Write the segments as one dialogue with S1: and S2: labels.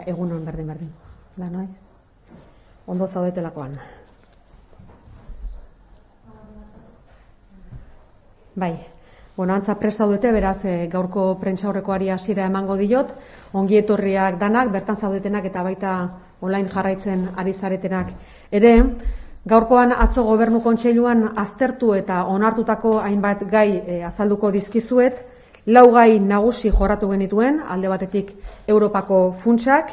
S1: Egunon berdin. Lanoi? Ondo zaudetelakoan. Bai, antza prest zaudete, beraz gaurko prentsaurrekoari hasiera emango diot, ongi etorriak danak, bertan zaudetenak eta baita online jarraitzen ari zaretenak ere. Gaurkoan atzo Gobernu Kontseiluan aztertu eta onartutako hainbat gai azalduko dizkizuet, 4 gai nagusi jorratu genituen, alde batetik Europako funtsak,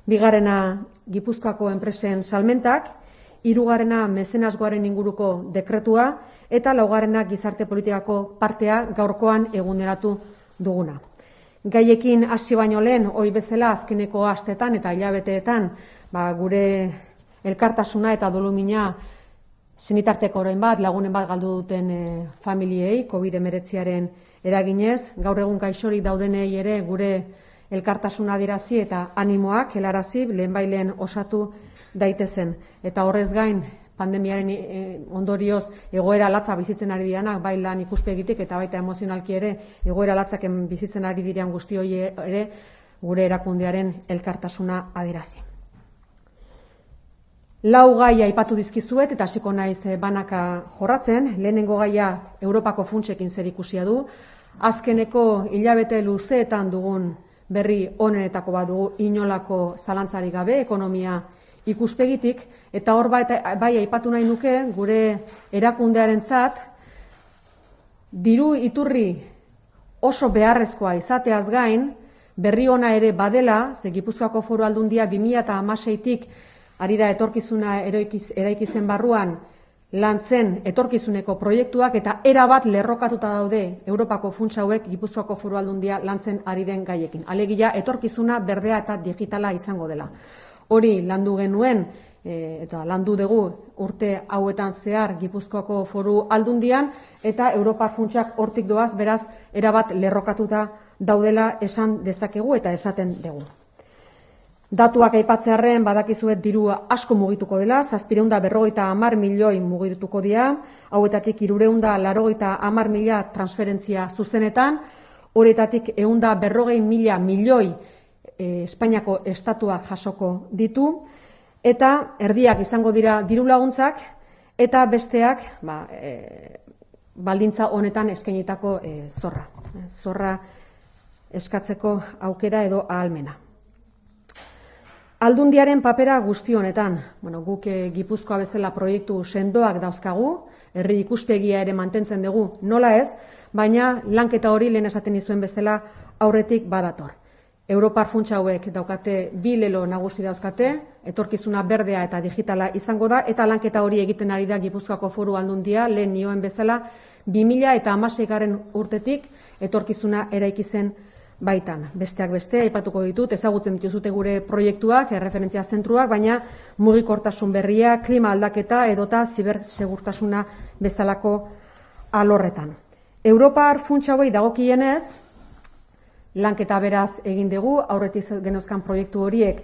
S1: bigarrena Gipuzkoako enpresen salmentak, 3. mezenasgoaren inguruko dekretua, eta 4. gizarte politikako partea gaurkoan eguneratu duguna. Gaiekin hasi baino lehen, ohi bezala azkeneko astetan eta hilabeteetan, gure elkartasuna eta dolumina senitarteko orain bat, lagunen bat galdu duten familiei, COVID-19 eraginez, gaur egun gaixorik daudenei ere gure elkartasuna adirazi eta animoak helarazi lehenbailen osatu daitezen. Eta horrez gain, pandemiaren ondorioz egoera latza bizitzen ari dianak, bai lan ikuspegitik eta baita emozionalki ere, egoera latzaken bizitzen ari diren guztioi ere gure erakundearen elkartasuna adirazi. 4 gai aipatu dizkizuet eta hasiko naiz banaka jorratzen. Lehenengo gaia Europako funtsekin zerikusia du. Azkeneko hilabete luzeetan dugun berri onenetako bat dugu, inolako zalantzarik gabe ekonomia ikuspegitik, eta hor bai aipatu nahi nuke gure erakundearentzat diru iturri oso beharrezkoa izateaz gain, berri ona ere badela, ze Gipuzkoako Foru Aldundia 2016tik ari da etorkizuna eraikizen barruan lantzen etorkizuneko proiektuak eta erabat lerrokatuta daude Europako funtsa hauek Gipuzkoako Foru Aldundia lantzen ari den gaiekin. Alegia etorkizuna berdea eta digitala izango dela. Hori landu genuen eta landu dugu urte hauetan zehar Gipuzkoako Foru Aldundian eta Europa funtsak hortik doaz, beraz erabat lerrokatuta daudela esan dezakegu eta esaten dugu. Datuak aipatzearren badakizuet diru asko mugituko dela, 750 milioi mugituko dira, hauetatik 380 mila transferentzia zuzenetan, horietatik 140 milioi Espainiako estatuak jasoko ditu, eta erdiak izango dira diru laguntzak, eta besteak baldintza honetan eskainitako zorra. Zorra eskatzeko aukera edo ahalmena. Aldundiaren papera guzti honetan, guk Gipuzkoa bezala proiektu sendoak dauzkagu, herri ikuspegia ere mantentzen dugu, nola ez, baina lanketa hori lehen esaten dizuen bezala aurretik badator. Europar funtsa hauek daukate 2 lelo nagusi dauzkate, etorkizuna berdea eta digitala izango da, eta lanketa hori egiten ari da Gipuzkoako Foru Aldundia, lehen nioen bezala, 2016 urtetik etorkizuna eraikizen baitan. Besteak beste, aipatuko ditut, ezagutzen dituzute gure proiektuak, erreferentzia zentruak, baina mugikortasun berria, klima aldaketa edota zibersegurtasuna bezalako alorretan. Europar funtsa hauei dagokienez, lanketa beraz egin dugu, aurretik genozkan proiektu horiek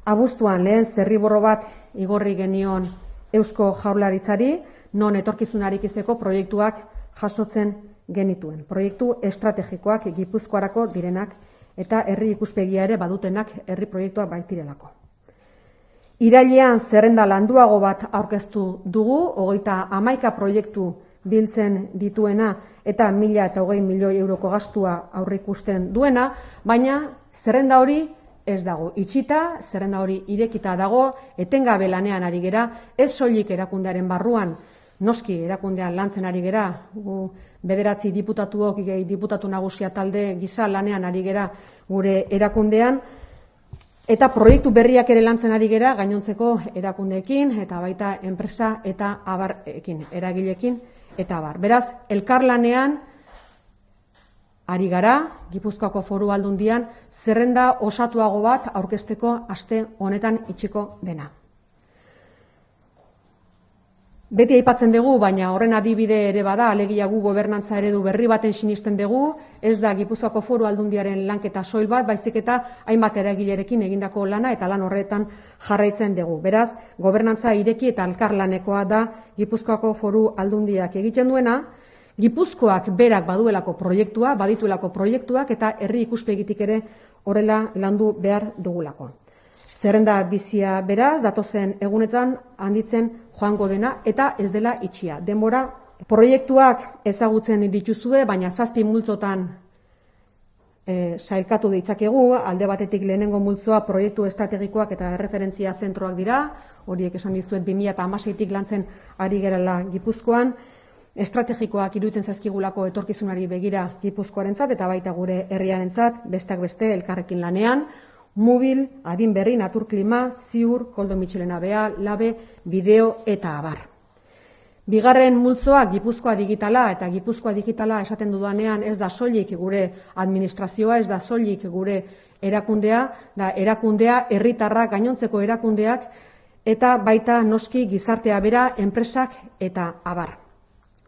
S1: abuztuan lehen zerriborro bat igorri genion Eusko Jaurlaritzari, non etorkizunarik izeko proiektuak jasotzen genituen. Proiektu estrategikoak Gipuzkoarako direnak eta herri ikuspegia ere badutenak herri proiektuak baitirelako. Irailean zerrenda landuago bat aurkeztu dugu, 31 proiektu biltzen dituena eta 1.020 milioi euroko gastua aurreikusten duena, baina zerrenda hori ez dago itxita, zerrenda hori irekita dago, etengabe lanean ari gera, ez soilik erakundearen barruan, noski erakundean lantzen ari gera, 9 diputatuok, diputatu nagusia talde gisa lanean ari gera gure erakundean, eta proiektu berriak ere lantzen ari gera gainontzeko erakundeekin, eta baita enpresa eta abarrekin, eragilekin, eta abar. Beraz, elkarlanean ari gara, Gipuzkoako Foru Aldundian, zerrenda osatuago bat aurkezteko aste honetan itxiko dena. Beti aipatzen dugu, baina horren adibide ere bada, alegia gu gobernantza eredu berri baten sinisten dugu, ez da Gipuzkoako Foru Aldundiaren lanketa soil bat, baizik eta hainbat eragilerekin egindako lana eta lan horretan jarraitzen dugu. Beraz, gobernantza ireki eta elkarlanekoa da Gipuzkoako Foru Aldundiak egiten duena, Gipuzkoak berak baduelako proiektua, badituelako proiektuak eta herri ikuspegitik ere horrela landu behar dugulako. Zerrenda bizia beraz, datozen egunetan handitzen joango dena eta ez dela itxia. Denbora proiektuak ezagutzen dituzue, baina 7 multzotan sailkatu ditzakegu. Alde batetik lehenengo multzoa proiektu estrategikoak eta erreferentzia zentroak dira, horiek esan dizuet 2016tik lantzen ari gerala Gipuzkoan, estrategikoak iruditzen zaizkigulako etorkizunari begira Gipuzkoarentzat eta baita gure herriarentzat, besteak beste elkarrekin lanean, Mubil, Adin Berri, Naturklima, Ziur, Koldo Mitxelena Bea, Labe, Bideo eta abar. Bigarren multzoa Gipuzkoa digitala, eta Gipuzkoa digitala esaten dudanean ez da soilik gure administrazioa, ez da soilik gure erakundea, da erakundea, herritarrak, gainontzeko erakundeak, eta baita noski gizartea bera, enpresak eta abar.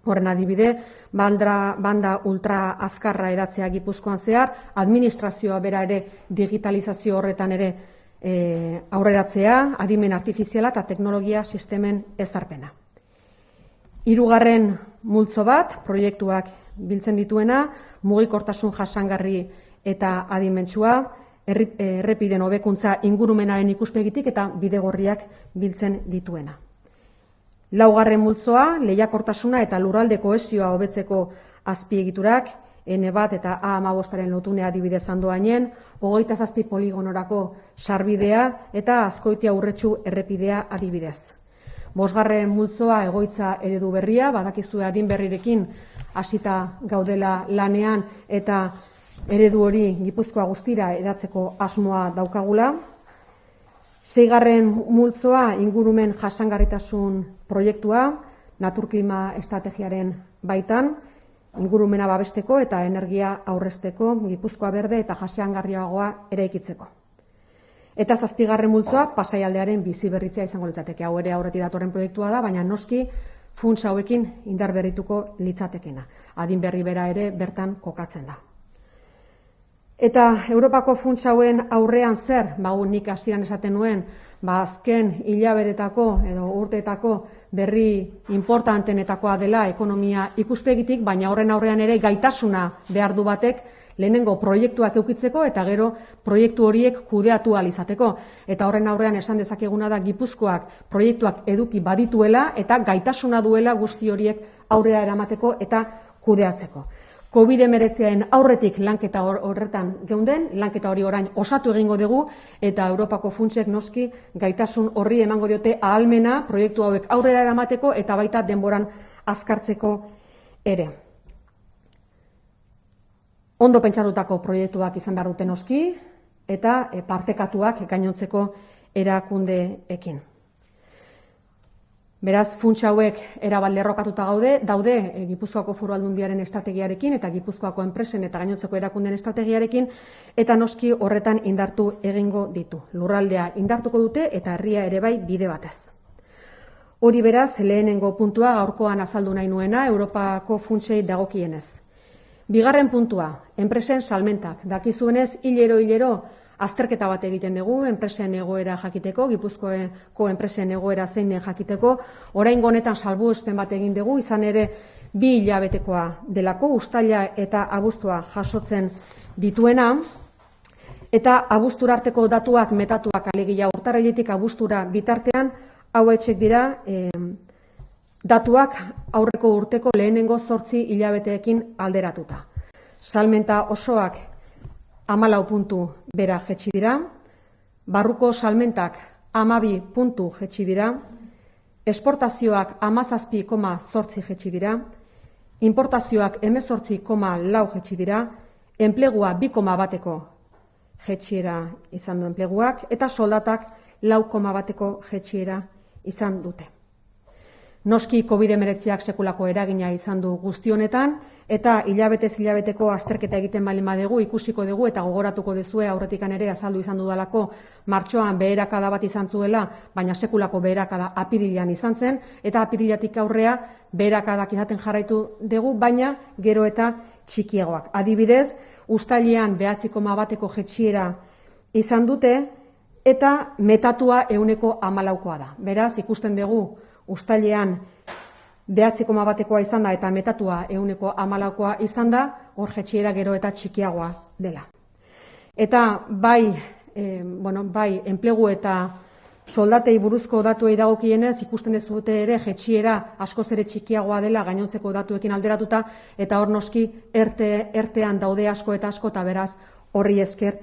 S1: Horren adibide, banda ultra azkarra edatzea Gipuzkoan zehar, administrazioa bera ere digitalizazio horretan ere aurreratzea, adimen artifiziala eta teknologia sistemen ezarpena. Hirugarren multzo bat, proiektuak biltzen dituena, mugikortasun jasangarri eta adimentsua, errepiden hobekuntza ingurumenaren ikuspegitik eta bidegorriak biltzen dituena. Laugarren multzoa, lehiakortasuna eta lurralde kohesioa hobetzeko azpiegiturak, N1 eta A15aren lotunea adibidez Andoainen, 27 poligonorako sarbidea eta Azkoitia Urretxu errepidea adibidez. 5. multzoa, egoitza eredu berria, badakizue Adin Berrirekin hasita gaudela lanean eta eredu hori Gipuzkoa guztira edatzeko asmoa daukagula. 6. multzoa, ingurumen jasangarritasun proiektua, naturklima estrategiaren baitan, ingurumena babesteko eta energia aurrezteko, Gipuzkoa berde eta jasangarriagoa eraikitzeko. Eta 7. multzoa, Pasaialdearen bizi berritzea izango litzateke. Hau ere aurretik datorren proiektua da, baina noski funts hauekin indar berrituko litzatekena. Adin Berri bera ere bertan kokatzen da. Eta Europako funts hauen aurrean zer, nik hasieran esaten nuen, azken hilabetetako edo urteetako berri importantenetakoa dela ekonomia ikuspegitik, baina horren aurrean ere gaitasuna behar du batek lehenengo proiektuak eukitzeko eta gero proiektu horiek kudeatu ahal izateko. Eta horren aurrean esan dezakeguna da Gipuzkoak proiektuak eduki badituela eta gaitasuna duela guzti horiek aurrera eramateko eta kudeatzeko. COVID-19 aurretik lanketa horretan geunden, lanketa hori orain osatu egingo dugu eta Europako funtsek noski gaitasun horri emango diote ahalmena proiektu hauek aurrera eramateko eta baita denboran azkartzeko ere. Ondo pentsatutako proiektuak izan behar dute noski eta partekatuak gainontzeko erakundeekin. Beraz, funts hauek erabat lerrokatuta daude Gipuzkoako Foru Aldundiaren estrategiarekin eta Gipuzkoako enpresen eta gainontzeko erakundeen estrategiarekin eta noski horretan indartu egingo ditu. Lurraldea indartuko dute eta herria ere bai bide batez. Hori beraz, lehenengo puntua gaurkoan azaldu nahi nuena Europako funtsei dagokienez. Bigarren puntua, enpresen salmentak. Dakizuenez, hilero azterketa bat egiten dugu, enpresen egoera jakiteko, Gipuzkoako enpresen egoera zein den jakiteko. Oraingo honetan salbuespen bat egin dugu, izan ere 2 hilabetekoa delako, uztaila eta abuztua jasotzen dituena. Eta abuztura arteko datuak metatuak alegia urtarriletik abuztura bitartean, hauetxek dira datuak aurreko urteko lehenengo 8 hilabeteekin alderatuta. Salmenta osoak 14 puntu bera jetxi dira, barruko salmentak 12 puntu jetxi dira, esportazioak 17,8 jetxi dira, importazioak 18,4 jetxi dira, enplegua 2,1 jetxiera izan du enpleguak, eta soldatak 4,1 jetxiera izan dute. Noski COVID-19ak sekulako eragina izan du guzti honetan, eta hilabeteko azterketa egiten baldin badugu, ikusiko dugu eta gogoratuko duzue aurretikan ere azaldu izan dudalako martxoan beherakada bat izan zuela, baina sekulako beherakada apirilean izan zen, eta apirilatik aurrea beherakadak izaten jarraitu dugu, baina gero eta txikiagoak. Adibidez, uztailean 9,1 jetxiera izan dute, eta metatua 14%da. Beraz, ikusten dugu uztailean 9,1koa izan da eta metatua 14,4koa izan da, hor jaitsiera gero eta txikiagoa dela. Eta bai enplegu eta soldatei buruzko datuei dagokienez ikusten dezute ere jaitsiera askoz ere txikiagoa dela gainontzeko datuekin alderatuta, eta hor noski ertean daude asko eta asko, eta beraz horri esker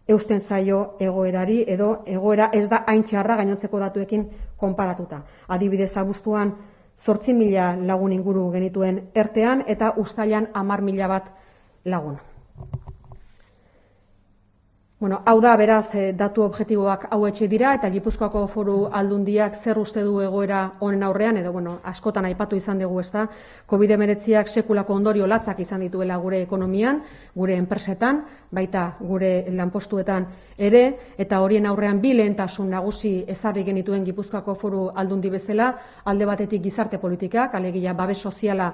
S1: eusten zaio egoerari, edo egoera ez da hain txarra gainontzeko datuekin konparatuta. Adibidez, abuztuan 8.000 lagun inguru genituen ertean eta uztailan 10.000 bat lagun. Hau da, beraz, datu objektiboak hauetxe dira, eta Gipuzkoako Foru Aldundiak zer uste du egoera honen aurrean, edo askotan aipatu izan dugu, ezta, COVID-19ak sekulako ondorio latzak izan dituela gure ekonomian, gure enpresetan, baita gure lanpostuetan ere, eta horien aurrean bi lehentasun nagusi ezarri genituen Gipuzkoako Foru Aldundi bezala, alde batetik gizarte politikak, alegia babes soziala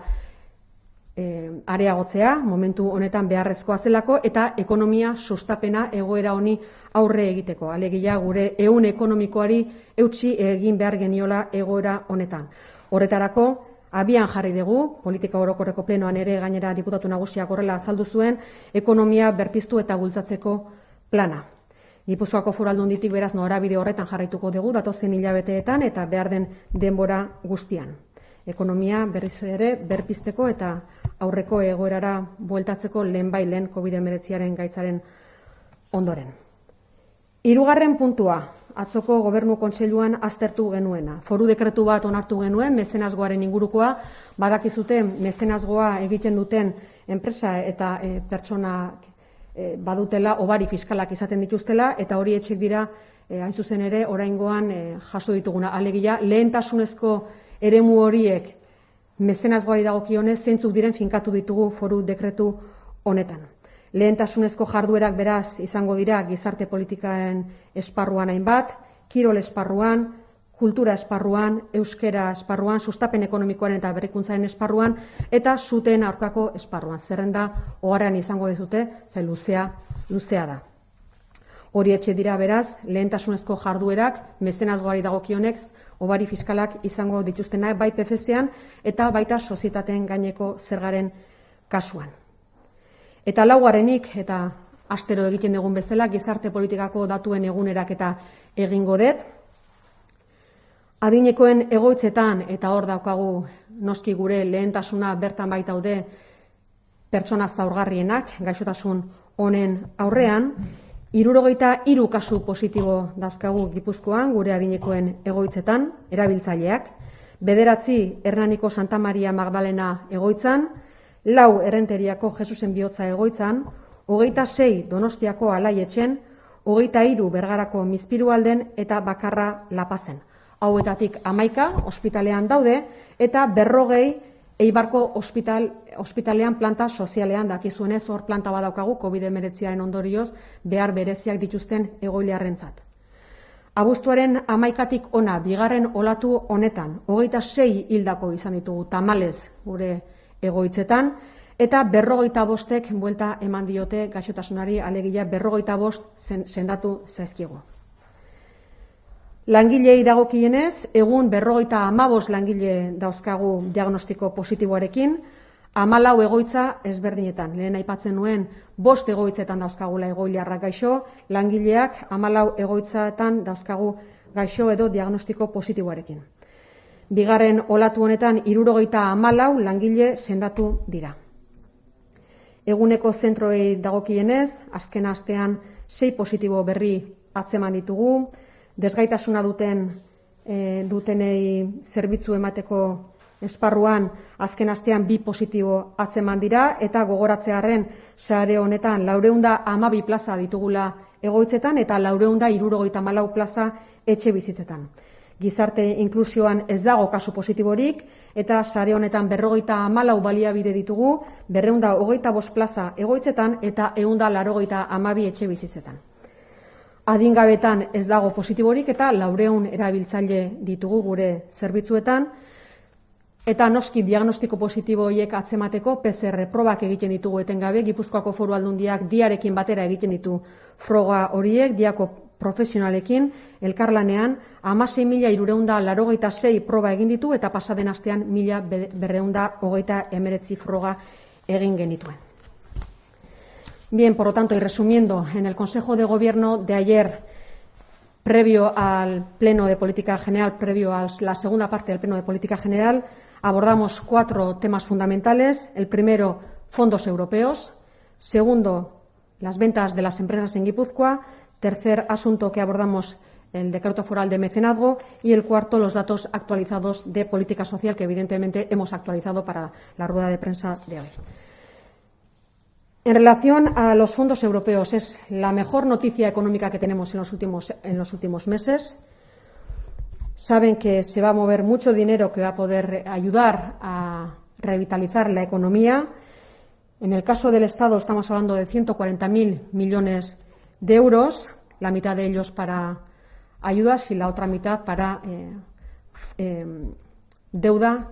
S1: areagotzea, momentu honetan beharrezkoa zelako, eta ekonomia sustapena egoera honi aurre egiteko. Alegia gure ehun ekonomikoari eutsi egin behar geniola egoera honetan. Horretarako, abian jarri dugu, politika orokorreko plenoan ere gainera diputatu nagusiak horrela azaldu zuen, ekonomia berpiztu eta bultzatzeko plana. Gipuzkoako Foru Aldunditik beraz norabide horretan jarraituko dugu, datozen hilabeteetan eta behar den denbora guztian. Ekonomia berriz ere berpizteko eta aurreko egoerara bueltatzeko lehenbailen COVID-19 gaitzaren ondoren. Hirugarren puntua, atzoko Gobernu Kontseiluan aztertu genuena. Foru dekretu bat onartu genuen, mezenazgoaren ingurukoa, badakizute mezenazgoa egiten duten enpresa eta pertsona badutela obari fiskalak izaten dituztela, eta hori etxek dira, hain zuzen ere, oraingoan jaso dituguna. Alegia, lehentasunezko eremu horiek mezenazgoari dagokionez zeintzuk diren finkatu ditugu foru dekretu honetan. Lehentasunezko jarduerak beraz izango dira gizarte politikaen esparruan hainbat, kirol esparruan, kultura esparruan, euskera esparruan, sustapen ekonomikoaren eta berrikuntzaren esparruan, eta suteen aurkako esparruan. Zerrenda oharrean izango dizute, ze luzea da. Hori etxe dira beraz, lehentasunezko jarduerak mezenazgoari dagokionez obari fiskalak izango dituztenak bai PFZ-an eta baita sozietateen gaineko zergaren kasuan. Eta laugarrenik, eta astero egiten dugun bezala, gizarte politikako datuen egunerak eta egingo dut. Adinekoen egoitzetan, eta hor daukagu noski gure lehentasuna bertan baitaude pertsona zaurgarrienak, gaixotasun honen aurrean, 63 kasu positibo dauzkagu Gipuzkoan, gure adinekoen egoitzetan, erabiltzaileak, 9 Hernaniko Santa Maria Magdalena egoitzan, 4 Errenteriako Jesusen Bihotza egoitzan, 26 Donostiako Alaietxen, 23 Bergarako Mizpirualden eta bakarra Lapazen. Hauetatik 11 ospitalean daude eta 40 Eibarko ospitalean planta sozialean, dakizuenez hor planta badaukagu COVID-19 ondorioz behar bereziak dituzten egoiliarrentzat. Abuztuaren 11tik ona, bigarren olatu honetan, 26 hildako izan ditugu tamalez gure egoitzetan, eta 45ek buelta eman diote gaixotasunari, alegia 45 sendatu zaizkigu. Langilei dagokienez, egun 55 langile dauzkagu diagnostiko positiboarekin, 14 egoitza ezberdinetan. Lehen aipatzen nuen 5 egoitzetan dauzkagula egoiliarrak gaixo, langileak 14 egoitzetan dauzkagu gaixo edo diagnostiko positiboarekin. Bigarren olatu honetan 74 langile sendatu dira. Eguneko zentroei dagokienez, azken astean 6 positibo berri atzeman ditugu, desgaitasuna dutenei zerbitzu emateko esparruan azken astean 2 positibo atzeman dira, eta gogoratzearren sare honetan 412 plaza ditugula egoitzetan eta 474 plaza etxe bizitzetan. Gizarte inklusioan ez dago kasu positiborik, eta sare honetan 54 baliabide ditugu, 225 plaza egoitzetan eta 182 etxe bizitzetan. Adingabetan ez dago positiborik eta 400 erabiltzaile ditugu gure zerbitzuetan, eta noski diagnostiko positibo horiek atzemateko PCR probak egiten ditugu etengabe. Gipuzkoako Foru Aldundiak diarekin batera egiten ditu froga horiek, diako profesionalekin elkarlanean 16.386 proba egin ditu eta pasaden astean 1.239 froga egin genituen. Bien, por lo tanto, y resumiendo, en el Consejo de Gobierno de ayer, previo al Pleno de Política General, previo a la segunda parte del Pleno de Política General, abordamos 4 temas fundamentales. El primero, fondos europeos. Segundo, las ventas de las empresas en Guipúzcoa. Tercer asunto que abordamos, el decreto foral de mecenazgo. Y el cuarto, los datos actualizados de política social, que evidentemente hemos actualizado para la rueda de prensa de hoy. En relación a los fondos europeos, es la mejor noticia económica que tenemos en los últimos meses. Saben que se va a mover mucho dinero que va a poder ayudar a revitalizar la economía. En el caso del Estado estamos hablando de 140.000 millones de euros, la mitad de ellos para ayudas y la otra mitad para deuda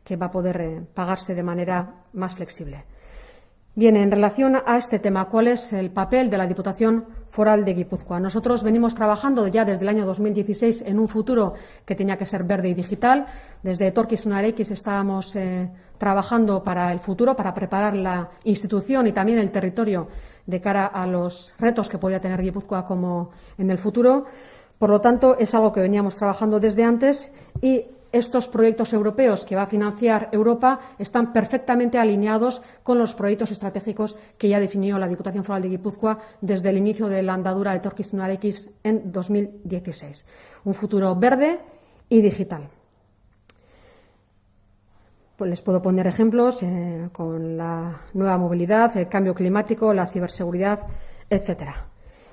S1: que va a poder pagarse de manera más flexible. Bien, en relación a este tema, ¿cuál es el papel de la Diputación Foral de Guipúzcoa? Nosotros venimos trabajando ya desde el año 2016 en un futuro que tenía que ser verde y digital. Desde Etorkizunarekin estábamos trabajando para el futuro, para preparar la institución y también el territorio de cara a los retos que podía tener Guipúzcoa como en el futuro. Por lo tanto, es algo que veníamos trabajando desde antes y estos proyectos europeos que va a financiar Europa están perfectamente alineados con los proyectos estratégicos que ya definió la Diputación Foral de Guipúzcoa desde el inicio de la andadura de Etorkizunarekin en 2016. Un futuro verde y digital. Pues les puedo poner ejemplos con la nueva movilidad, el cambio climático, la ciberseguridad, etcétera.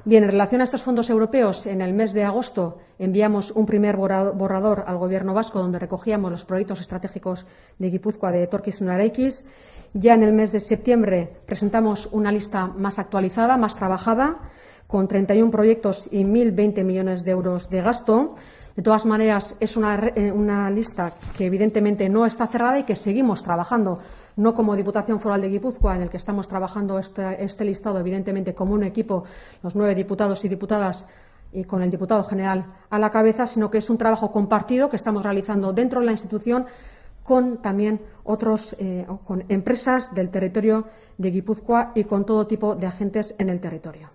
S1: Bien, en relación a estos fondos europeos, en el mes de agosto enviamos un primer borrador al Gobierno vasco donde recogíamos los proyectos estratégicos de Guipúzcoa de Etorkizunarekin. Ya en el mes de septiembre presentamos una lista más actualizada, más trabajada, con 31 proyectos y 1.020 millones de euros de gasto. De todas maneras, es una lista que evidentemente no está cerrada y que seguimos trabajando, no como Diputación Foral de Guipúzcoa, en el que estamos trabajando este listado, evidentemente, como un equipo, los 9 diputados y diputadas, y con el diputado general a la cabeza, sino que es un trabajo compartido que estamos realizando dentro de la institución con también con empresas del territorio de Guipúzcoa y con todo tipo de agentes en el territorio.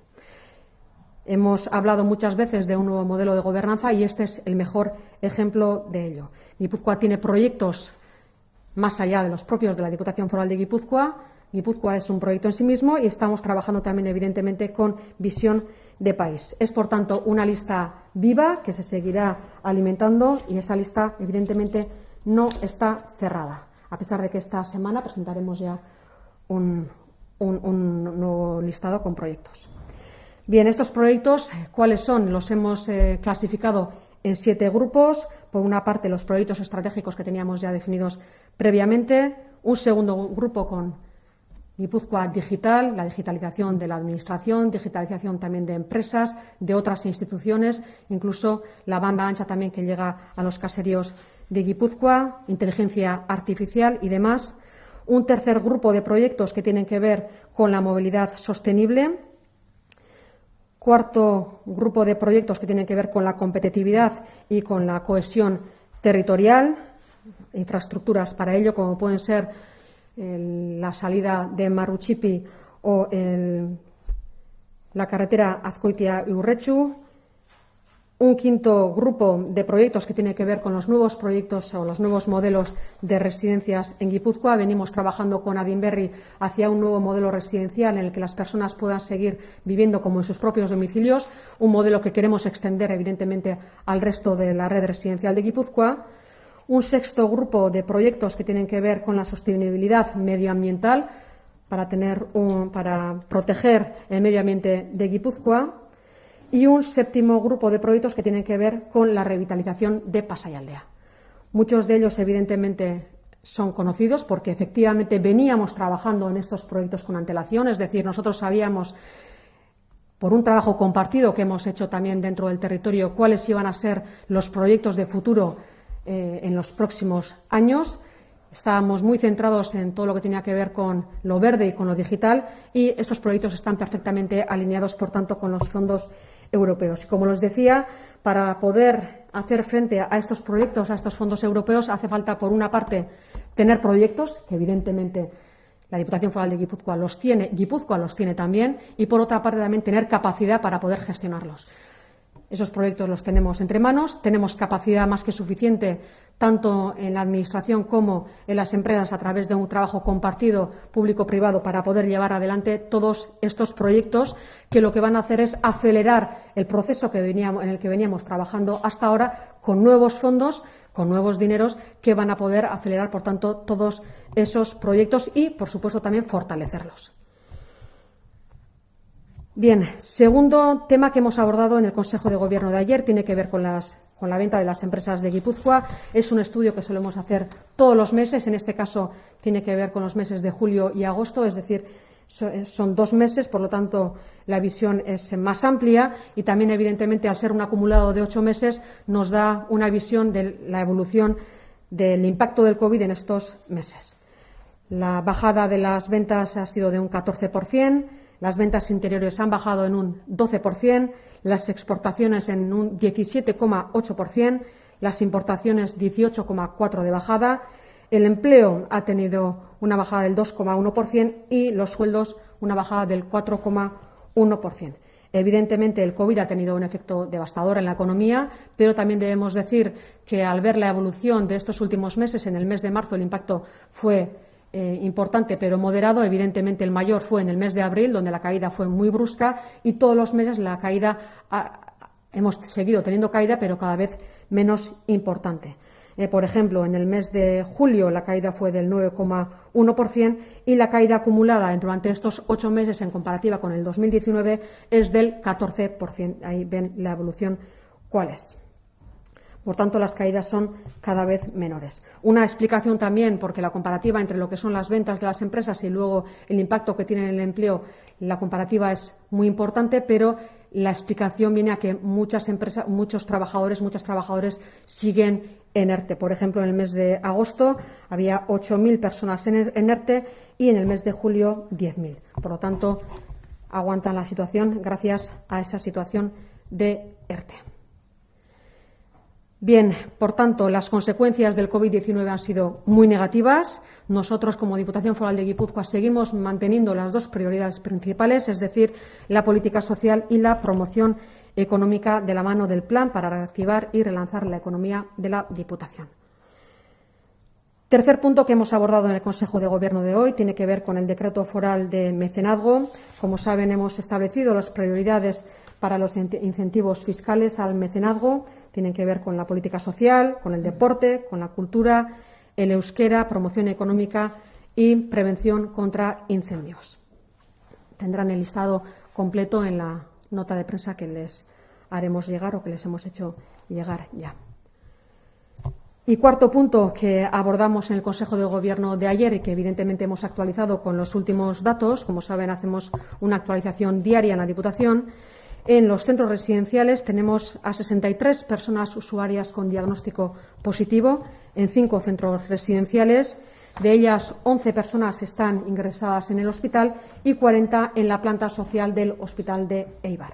S1: Hemos hablado muchas veces de un nuevo modelo de gobernanza y este es el mejor ejemplo de ello. Guipúzcoa tiene proyectos más allá de los propios de la Diputación Foral de Guipúzcoa. Guipúzcoa es un proyecto en sí mismo y estamos trabajando también, evidentemente, con visión de país. Es, por tanto, una lista viva que se seguirá alimentando y esa lista, evidentemente, no está cerrada, a pesar de que esta semana presentaremos ya un nuevo listado con proyectos. Bien, estos proyectos, ¿cuáles son? Los hemos clasificado en 7 grupos. Por una parte, los proyectos estratégicos que teníamos ya definidos previamente. Un segundo grupo con Guipúzcoa Digital, la digitalización de la administración, digitalización también de empresas, de otras instituciones, incluso la banda ancha también que llega a los caseríos de Guipúzcoa, inteligencia artificial y demás. Un tercer grupo de proyectos que tienen que ver con la movilidad sostenible. Cuarto grupo de proyectos que tienen que ver con la competitividad y con la cohesión territorial, infraestructuras para ello, como pueden ser la salida de Marruchipi o la carretera Azkoitia-Urretxu. Un quinto grupo de proyectos que tiene que ver con los nuevos proyectos o los nuevos modelos de residencias en Guipúzcoa. Venimos trabajando con Adinberri hacia un nuevo modelo residencial en el que las personas puedan seguir viviendo como en sus propios domicilios, un modelo que queremos extender, evidentemente, al resto de la red residencial de Guipúzcoa. Un sexto grupo de proyectos que tienen que ver con la sostenibilidad medioambiental para proteger el medio ambiente de Guipúzcoa. Y un séptimo grupo de proyectos que tienen que ver con la revitalización de Pasaialdea. Muchos de ellos, evidentemente, son conocidos porque efectivamente veníamos trabajando en estos proyectos con antelación, es decir, nosotros sabíamos, por un trabajo compartido que hemos hecho también dentro del territorio, cuáles iban a ser los proyectos de futuro en los próximos años. Estábamos muy centrados en todo lo que tenía que ver con lo verde y con lo digital y estos proyectos están perfectamente alineados, por tanto, con los fondos europeos. Y como les decía, para poder hacer frente a estos proyectos, a estos fondos europeos, hace falta, por una parte, tener proyectos, que evidentemente la Diputación Foral de Guipúzcoa los tiene también, y por otra parte también tener capacidad para poder gestionarlos. Esos proyectos los tenemos entre manos, tenemos capacidad más que suficiente tanto en la Administración como en las empresas a través de un trabajo compartido público-privado para poder llevar adelante todos estos proyectos que lo que van a hacer es acelerar el proceso en el que veníamos trabajando hasta ahora con nuevos fondos, con nuevos dineros que van a poder acelerar, por tanto, todos esos proyectos y, por supuesto, también fortalecerlos. Bien, segundo tema que hemos abordado en el Consejo de Gobierno de ayer tiene que ver con la venta de las empresas de Guipúzcoa. Es un estudio que solemos hacer todos los meses, en este caso tiene que ver con los meses de julio y agosto, es decir, son 2 meses, por lo tanto la visión es más amplia y también, evidentemente, al ser un acumulado de 8 meses, nos da una visión de la evolución del impacto del COVID en estos meses. La bajada de las ventas ha sido de un 14%. Las ventas interiores han bajado en un 12%, las exportaciones en un 17,8%, las importaciones 18,4% de bajada, el empleo ha tenido una bajada del 2,1% y los sueldos una bajada del 4,1%. Evidentemente, el COVID ha tenido un efecto devastador en la economía, pero también debemos decir que al ver la evolución de estos últimos meses, en el mes de marzo el impacto fue importante pero moderado. Evidentemente el mayor fue en el mes de abril, donde la caída fue muy brusca, y todos los meses la caída hemos seguido teniendo caída, pero cada vez menos importante. Por ejemplo, en el mes de julio la caída fue del 9,1% y la caída acumulada durante estos 8 meses en comparativa con el 2019 es del 14%. Ahí ven la evolución cuál es. Por tanto, las caídas son cada vez menores. Una explicación también, porque la comparativa entre lo que son las ventas de las empresas y luego el impacto que tiene en el empleo, la comparativa es muy importante, pero la explicación viene a que muchas empresas, muchos trabajadores siguen en ERTE. Por ejemplo, en el mes de agosto había 8.000 personas en ERTE y en el mes de julio 10.000. Por lo tanto, aguantan la situación gracias a esa situación de ERTE. Bien, por tanto, las consecuencias del COVID-19 han sido muy negativas. Nosotros, como Diputación Foral de Guipúzcoa, seguimos manteniendo las 2 prioridades principales, es decir, la política social y la promoción económica de la mano del plan para reactivar y relanzar la economía de la Diputación. Tercer punto que hemos abordado en el Consejo de Gobierno de hoy tiene que ver con el decreto foral de mecenazgo. Como saben, hemos establecido las prioridades para los incentivos fiscales al mecenazgo. Tienen que ver con la política social, con el deporte, con la cultura, el euskera, promoción económica y prevención contra incendios. Tendrán el listado completo en la nota de prensa que les haremos llegar o que les hemos hecho llegar ya. Y cuarto punto que abordamos en el Consejo de Gobierno de ayer y que evidentemente hemos actualizado con los últimos datos. Como saben, hacemos una actualización diaria en la Diputación. En los centros residenciales tenemos a 63 personas usuarias con diagnóstico positivo en 5 centros residenciales. De ellas, 11 personas están ingresadas en el hospital y 40 en la planta social del Hospital de Eibar.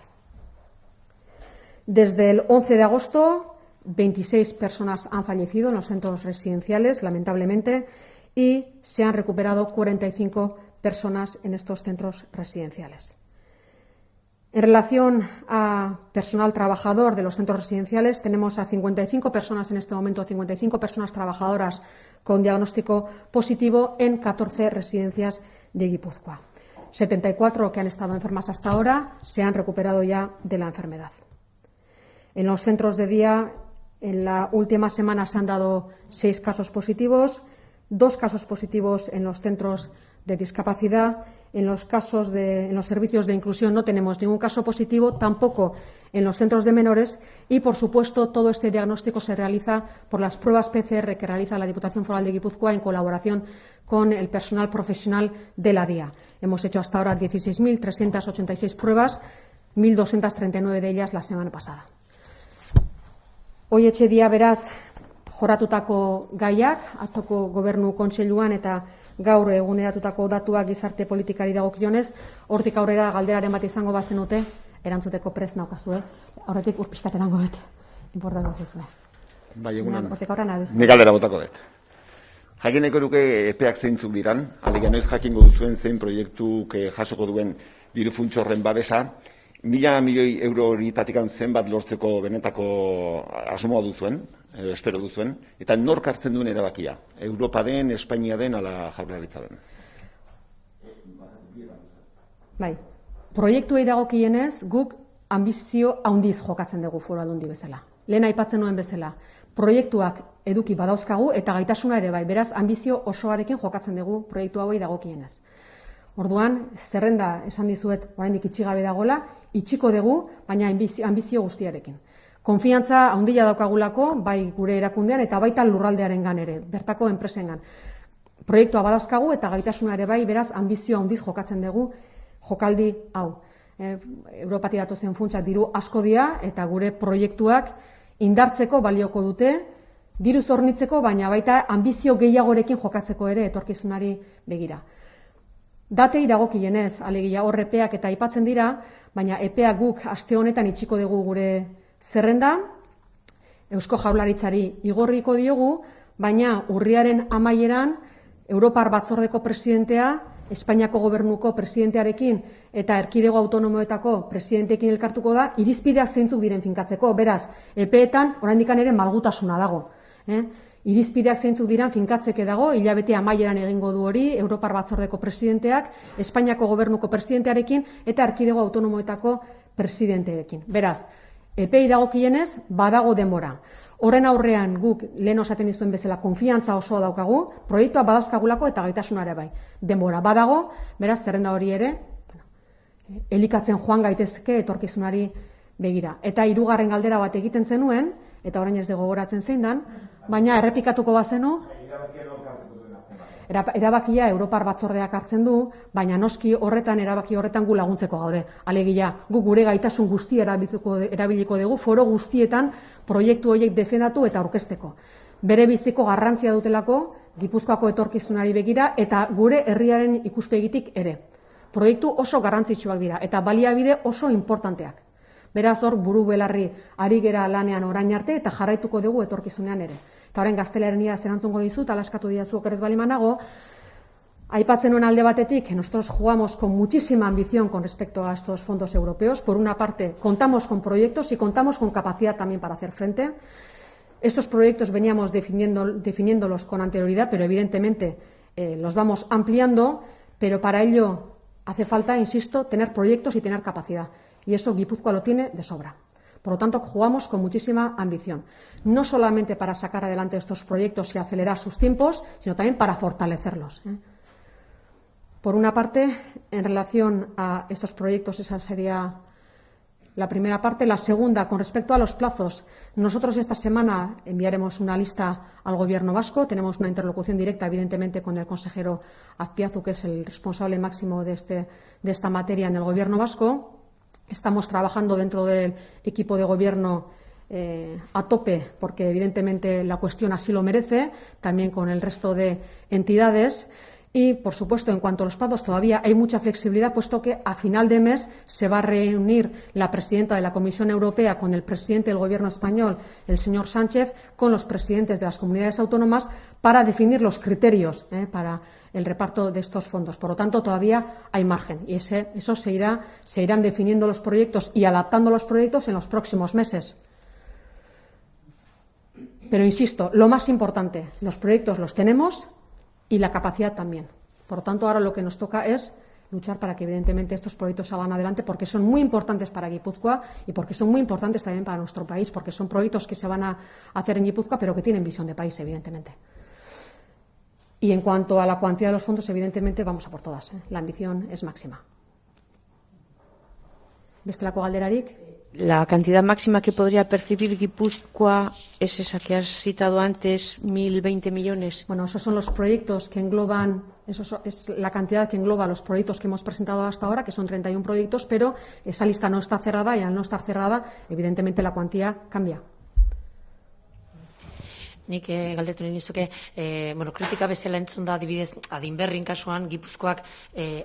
S1: Desde el 11 de agosto, 26 personas han fallecido en los centros residenciales, lamentablemente, y se han recuperado 45 personas en estos centros residenciales. En relación a personal trabajador de los centros residenciales, tenemos a 55 personas en este momento, 55 personas trabajadoras con diagnóstico positivo en 14 residencias de Guipúzcoa. 74 que han estado enfermas hasta ahora se han recuperado ya de la enfermedad. En los centros de día, en la última semana se han dado 6 casos positivos, 2 casos positivos en los centros de discapacidad. En los servicios de inclusión no tenemos ningún caso positivo, tampoco en los centros de menores y, por supuesto, todo este diagnóstico se realiza por las pruebas PCR que realiza la Diputación Foral de Guipúzcoa en colaboración con el personal profesional de la DIA. Hemos hecho hasta ahora 16.386 pruebas, 1.239 de ellas la semana pasada. Hoy dia beraz joratutako gaiak, atzoko Gobernu Kontseiluan eta gaur eguneratutako datuak gizarte politikari dagokionez, hortik aurrera galderaren bat izango bazenute, erantzuteko prest naukazue. Horretik urpiskat erango bet, importantzua zizue.
S2: Bai, egunan,
S1: Hortik aurra nahi
S2: nik galdera botako dut. Jakin nahiko nuke epeak zeintzuk diran, alegia noiz jakingo duzuen zein proiektuk jasoko duen diru funtsa horren babesa, 1.000 milioi euro horitatik zenbat lortzeko benetako asmoa duzuen, espero duzuen, eta nork hartzen duen erabakia, Europa den, Espainia den, ala Jaurlaritza den.
S1: Bai, proiektuei dagokienez guk ambizio handiz jokatzen dugu Foru Aldundi bezala. Lehen aipatzen nuen bezala, proiektuak eduki badauzkagu eta gaitasuna ere bai, beraz ambizio osoarekin jokatzen dugu proiektu hauei dagokienez. Orduan, zerrenda esan dizuet oraindik itxi gabe dagola, itxiko dugu, baina ambizio guztiarekin. Konfiantza handia daukagulako, bai gure erakundean eta baita lurraldearengan ere, bertako enpresengan. Proiektua badauzkagu eta gaitasuna ere bai, beraz ambizio handiz jokatzen dugu jokaldi hau. Europatik datozen funtsak diru asko dira eta gure proiektuak indartzeko balioko dute, diru zornitzeko, baina baita ambizio gehiagorekin jokatzeko ere etorkizunari begira. Datei dagokienez, alegia hor epeak eta aipatzen dira, baina epeak guk aste honetan itxiko dugu gure zerrenda, Eusko Jaurlaritzari igorriko diogu, baina urriaren amaieran Europar Batzordeko presidentea, Espainiako gobernuko presidentearekin eta erkidego autonomoetako presidenteekin elkartuko da, irizpideak zeintzuk diren finkatzeko. Beraz, epeetan oraindik ere malgutasuna dago. Irizpideak zeintzuk diren finkatzeke dago, hilabete amaieran egingo du hori, Europar Batzordeko presidenteak, Espainiako gobernuko presidentearekin eta erkidego autonomoetako presidenteekin. Beraz, epei dagokienez badago denbora. Horren aurrean guk lehen osaten dizuen bezala konfiantza osoa daukagu, proiektua badauzkagulako eta gaitasuna ere bai. Denbora badago, beraz zerrenda hori ere, elikatzen joan gaitezke etorkizunari begira. Eta hirugarren galdera bat egiten zenuen, eta orain ez dugu gogoratzen zein dan, baina errepikatuko bazenu, erabakia Europar Batzordeak hartzen du, baina noski erabaki horretan gu laguntzeko gaude. Alegia, gu gure gaitasun guztia erabiliko dugu, foro guztietan proiektu horiek defendatu eta aurkezteko. Bere biziko garrantzia dutelako, Gipuzkoako etorkizunari begira, eta gure herriaren ikuspegitik ere. Proiektu oso garrantzitsuak dira, eta baliabide oso importanteak. Beraz hor buru belarri ari gera lanean orain arte, eta jarraituko dugu etorkizunean ere. Eta horren gaztelaren erantzungo dizut, alaskatu diazu okerez balimanago, aipatzen nuen alde batetik, nosotros jugamos con muchísima ambición con respecto a estos fondos europeos. Por una parte, contamos con proyectos y contamos con capacidad también para hacer frente. Estos proyectos veníamos definiéndolos con anterioridad, pero evidentemente los vamos ampliando, pero para ello hace falta, insisto, tener proyectos y tener capacidad. Y eso Guipúzcoa lo tiene de sobra. Por lo tanto, jugamos con muchísima ambición, no solamente para sacar adelante estos proyectos y acelerar sus tiempos, sino también para fortalecerlos. Por una parte, en relación a estos proyectos, esa sería la primera parte. La segunda, con respecto a los plazos, nosotros esta semana enviaremos una lista al Gobierno vasco. Tenemos una interlocución directa, evidentemente, con el consejero Azpiazu, que es el responsable máximo de esta materia en el Gobierno vasco. Estamos trabajando dentro del equipo de gobierno a tope, porque evidentemente la cuestión así lo merece, también con el resto de entidades. Y, por supuesto, en cuanto a los plazos, todavía hay mucha flexibilidad, puesto que a final de mes se va a reunir la presidenta de la Comisión Europea con el presidente del Gobierno español, el señor Sánchez, con los presidentes de las comunidades autónomas para definir los criterios para el reparto de estos fondos. Por lo tanto, todavía hay margen y se irán definiendo los proyectos y adaptando los proyectos en los próximos meses. Pero, insisto, lo más importante, los proyectos los tenemos y la capacidad también. Por lo tanto, ahora lo que nos toca es luchar para que, evidentemente, estos proyectos salgan adelante, porque son muy importantes para Guipúzcoa y porque son muy importantes también para nuestro país, porque son proyectos que se van a hacer en Guipúzcoa, pero que tienen visión de país, evidentemente. Y en cuanto a la cuantía de los fondos, evidentemente, vamos a por todas. La ambición es máxima. Bestelako galderarik?
S3: La cantidad máxima que podría percibir Guipúzcoa es esa que has citado antes, 1.020 millones.
S1: Bueno, esos son los proyectos que engloban, es la cantidad que engloba los proyectos que hemos presentado hasta ahora, que son 31 proyectos, pero esa lista no está cerrada y al no estar cerrada, evidentemente la cuantía cambia.
S4: nik galdetu nahi nizuke, kritika bezala entzun da, adibidez, Adinberrin kasuan, Gipuzkoak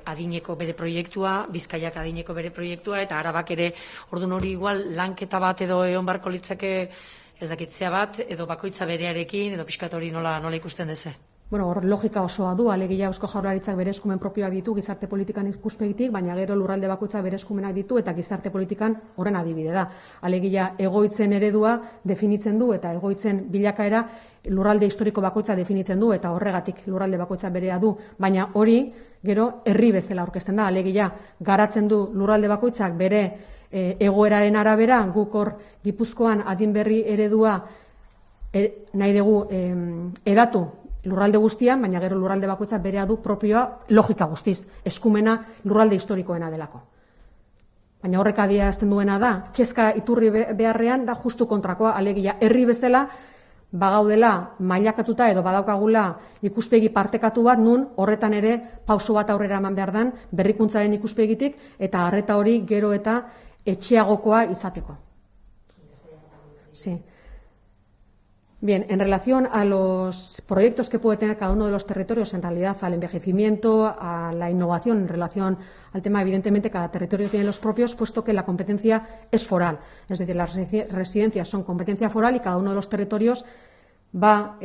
S4: adineko bere proiektua, Bizkaiak adineko bere proiektua, eta Arabak ere, orduan hori igual, lanketa bat edo egon barko litzake, ez dakitzea bat, edo bakoitza berearekin, edo pixkat hori nola ikusten dezu.
S1: Bueno, hor logika osoa du, alegia Eusko Jaurlaritzak bere eskumen propioak ditu gizarte politikan ikuspegitik, baina gero lurralde bakoitza bere eskumenak ditu eta gizarte politikan horren adibide da. Alegia egoitzen eredua definitzen du eta egoitzen bilakaera lurralde historiko bakoitza definitzen du eta horregatik lurralde bakoitza berea du, baina hori gero herri bezala aurkezten da. Alegia garatzen du lurralde bakoitzak bere egoeraren arabera, guk hor Gipuzkoan adinberri eredua nahi dugu edatu lurralde guztian, baina gero lurralde bakoitza berea du propioa logika guztiz, eskumena lurralde historikoena delako. Baina horrek adierazten duena da, kezka iturri beharrean da justu kontrakoa, alegia herri bezala bagaudela mailakatuta edo badaukagula ikuspegi partekatu bat, nun horretan ere pauso bat aurrera eman behar den berrikuntzaren ikuspegitik eta arreta hori gero eta etxeagokoa izateko. Sí. Bien, en relación a los proyectos que puede tener cada uno de los territorios, en realidad al envejecimiento, a la innovación en relación al tema, evidentemente cada territorio tiene los propios, puesto que la competencia es foral. Es decir, las residencias son competencia foral y cada uno de los territorios va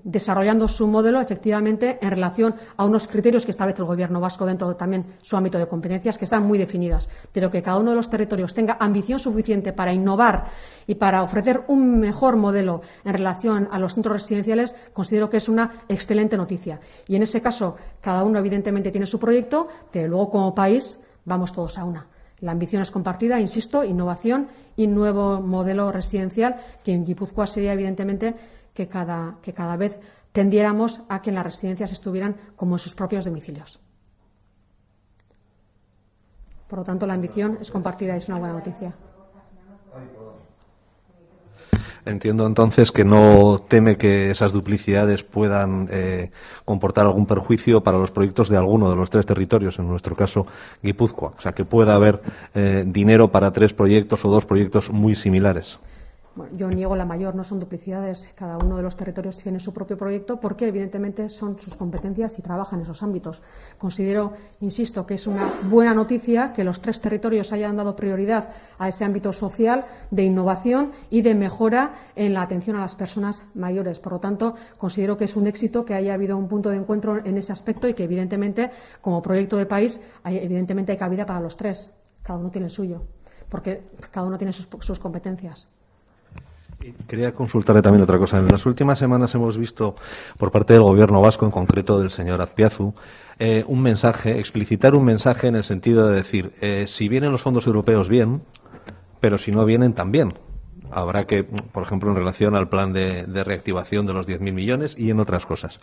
S1: desarrollando su modelo efectivamente en relación a unos criterios que establece el Gobierno vasco dentro de también su ámbito de competencias que están muy definidas, pero que cada uno de los territorios tenga ambición suficiente para innovar y para ofrecer un mejor modelo en relación a los centros residenciales, considero que es una excelente noticia. Y en ese caso, cada uno evidentemente tiene su proyecto, pero luego como país vamos todos a una. La ambición es compartida, insisto, innovación y nuevo modelo residencial, que en Guipúzcoa sería evidentemente que cada vez tendiéramos a que en las residencias estuvieran como en sus propios domicilios. Por lo tanto, la ambición es compartida y es una buena noticia.
S5: Entiendo entonces que no teme que esas duplicidades puedan comportar algún perjuicio para los proyectos de alguno de los tres territorios, en nuestro caso Guipúzcoa. O sea, que pueda haber dinero para tres proyectos o dos proyectos muy similares.
S1: Bueno, yo niego la mayor, no son duplicidades. Cada uno de los territorios tiene su propio proyecto porque, evidentemente, son sus competencias y trabajan en esos ámbitos. Considero, insisto, que es una buena noticia que los tres territorios hayan dado prioridad a ese ámbito social, de innovación y de mejora en la atención a las personas mayores. Por lo tanto, considero que es un éxito que haya habido un punto de encuentro en ese aspecto y que, evidentemente, como proyecto de país, evidentemente hay cabida para los tres. Cada uno tiene el suyo, porque cada uno tiene sus competencias.
S5: Quería consultarle también otra cosa. En las últimas semanas hemos visto por parte del Gobierno vasco, en concreto del señor Azpiazu, explicitar un mensaje en el sentido de decir, si vienen los fondos europeos, bien, pero si no vienen, también. Habrá que, por ejemplo, en relación al plan de reactivación de los 10.000 millones y en otras cosas.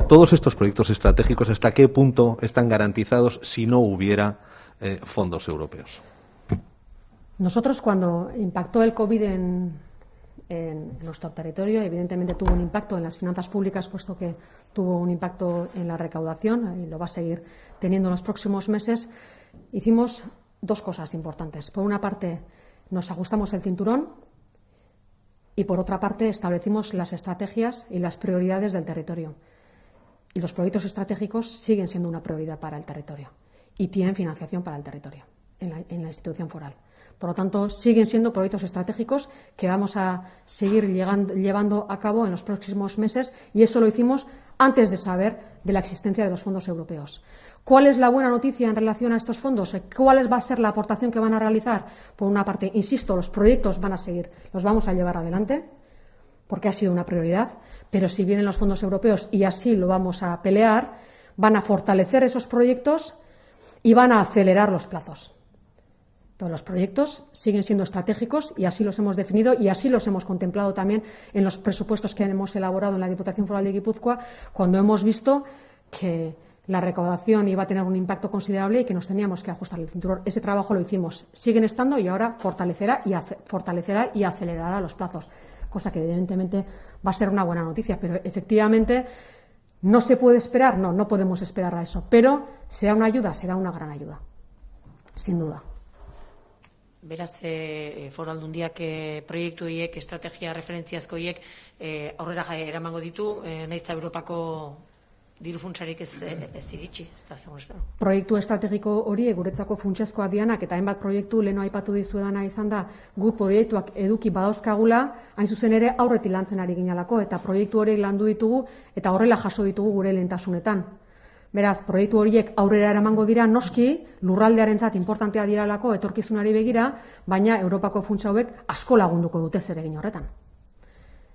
S5: Todos estos proyectos estratégicos, ¿hasta qué punto están garantizados si no hubiera fondos europeos?
S1: Nosotros, cuando impactó el COVID en nuestro territorio, evidentemente tuvo un impacto en las finanzas públicas, puesto que tuvo un impacto en la recaudación y lo va a seguir teniendo en los próximos meses. Hicimos dos cosas importantes. Por una parte, nos ajustamos el cinturón y, por otra parte, establecimos las estrategias y las prioridades del territorio. Y los proyectos estratégicos siguen siendo una prioridad para el territorio y tienen financiación para el territorio en la institución foral. Por lo tanto, siguen siendo proyectos estratégicos que vamos a seguir llevando a cabo en los próximos meses, y eso lo hicimos antes de saber de la existencia de los fondos europeos. ¿Cuál es la buena noticia en relación a estos fondos? ¿Cuál va a ser la aportación que van a realizar? Por una parte, insisto, los proyectos van a seguir, los vamos a llevar adelante, porque ha sido una prioridad, pero si vienen los fondos europeos, y así lo vamos a pelear, van a fortalecer esos proyectos y van a acelerar los plazos. Pero los proyectos siguen siendo estratégicos y así los hemos definido y así los hemos contemplado también en los presupuestos que hemos elaborado en la Diputación Foral de Guipúzcoa, cuando hemos visto que la recaudación iba a tener un impacto considerable y que nos teníamos que ajustar el cinturón. Ese trabajo lo hicimos, siguen estando, y ahora fortalecerá y acelerará los plazos, cosa que evidentemente va a ser una buena noticia, pero efectivamente no se puede esperar, no podemos esperar a eso, pero será una ayuda, será una gran ayuda, sin duda.
S4: Beraz, Foru Aldundiak proiektu horiek, estrategia referentziazko horiek aurrera eramango ditu, nahiz eta Europako diru funtsarik ez iritsi, ez da, segun espero.
S1: Proiektu estrategiko hori guretzako funtsezkoak dianak eta hainbat proiektu leheno aipatu dizuedana izan da, gu proiektuak eduki badauzkagula, hain zuzen ere aurretik lantzen ari ginalako, eta proiektu horiek landu ditugu eta horrela jaso ditugu gure lehentasunetan. Beraz, proiektu horiek aurrera eramango dira noski, lurraldearentzat importantea diralako etorkizunari begira, baina Europako funtsa hauek asko lagunduko dute zer egin horretan.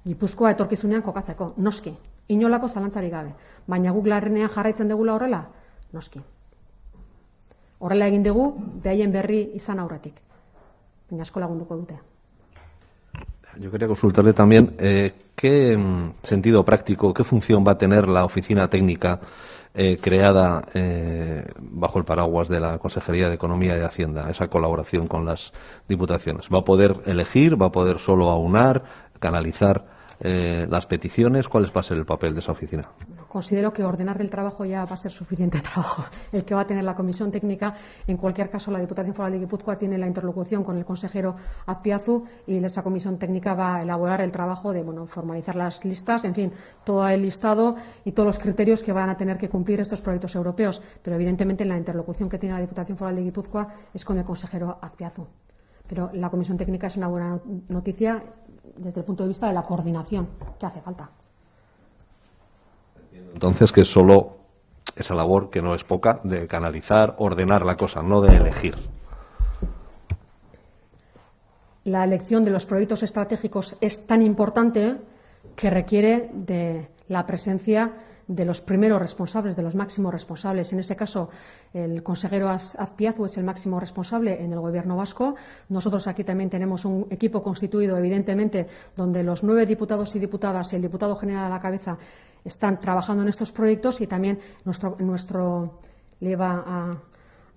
S1: Gipuzkoa etorkizunean kokatzeko, noski. Inolako zalantzarik gabe. Baina guk larrenean jarraitzen degula horrela? Noski. Horrela egin dugu, behaien berri izan aurretik. Baina asko lagunduko dute.
S5: Yo quería consultarle también qué sentido práctico, qué función va a tener la oficina técnica creada bajo el paraguas de la Consejería de Economía y de Hacienda, esa colaboración con las diputaciones. ¿Va a poder elegir, va a poder solo aunar, canalizar las peticiones? ¿Cuál va a ser el papel de esa oficina?
S1: Considero que ordenar el trabajo ya va a ser suficiente trabajo. El que va a tener la comisión técnica, en cualquier caso, la Diputación Foral de Guipúzcoa tiene la interlocución con el consejero Azpiazu y esa comisión técnica va a elaborar el trabajo de formalizar las listas, en fin, todo el listado y todos los criterios que van a tener que cumplir estos proyectos europeos. Pero evidentemente la interlocución que tiene la Diputación Foral de Guipúzcoa es con el consejero Azpiazu. Pero la comisión técnica es una buena noticia desde el punto de vista de la coordinación que hace falta.
S5: Entonces, que solo esa labor, que no es poca, de canalizar, ordenar la cosa, no de elegir.
S1: La elección de los proyectos estratégicos es tan importante que requiere de la presencia de los primeros responsables, de los máximos responsables. En ese caso, el consejero Azpiazu es el máximo responsable en el Gobierno vasco. Nosotros aquí también tenemos un equipo constituido, evidentemente, donde los 9 diputados y diputadas y el diputado general a la cabeza están trabajando en estos proyectos y también nuestro le va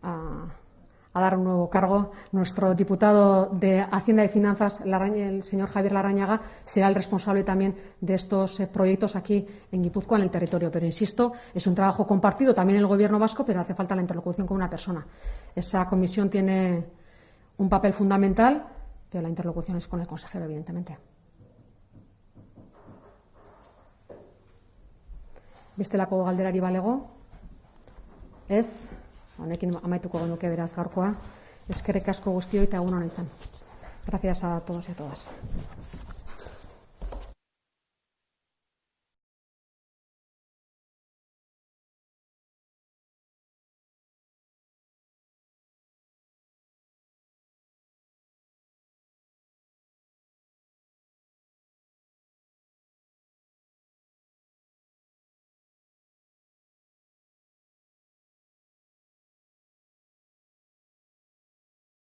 S1: a dar un nuevo cargo. Nuestro diputado de Hacienda y Finanzas, el señor Javier Larrañaga, será el responsable también de estos proyectos aquí en Guipúzcoa, en el territorio. Pero, insisto, es un trabajo compartido también en el Gobierno vasco, pero hace falta la interlocución con una persona. Esa comisión tiene un papel fundamental, pero la interlocución es con el consejero, evidentemente. Bestelako galderari balego? Ez? Honekin amaituko genuke beraz gaurkoa. Eskerrik asko guztioi eta egun ona izan. Gracias a todos y a todas.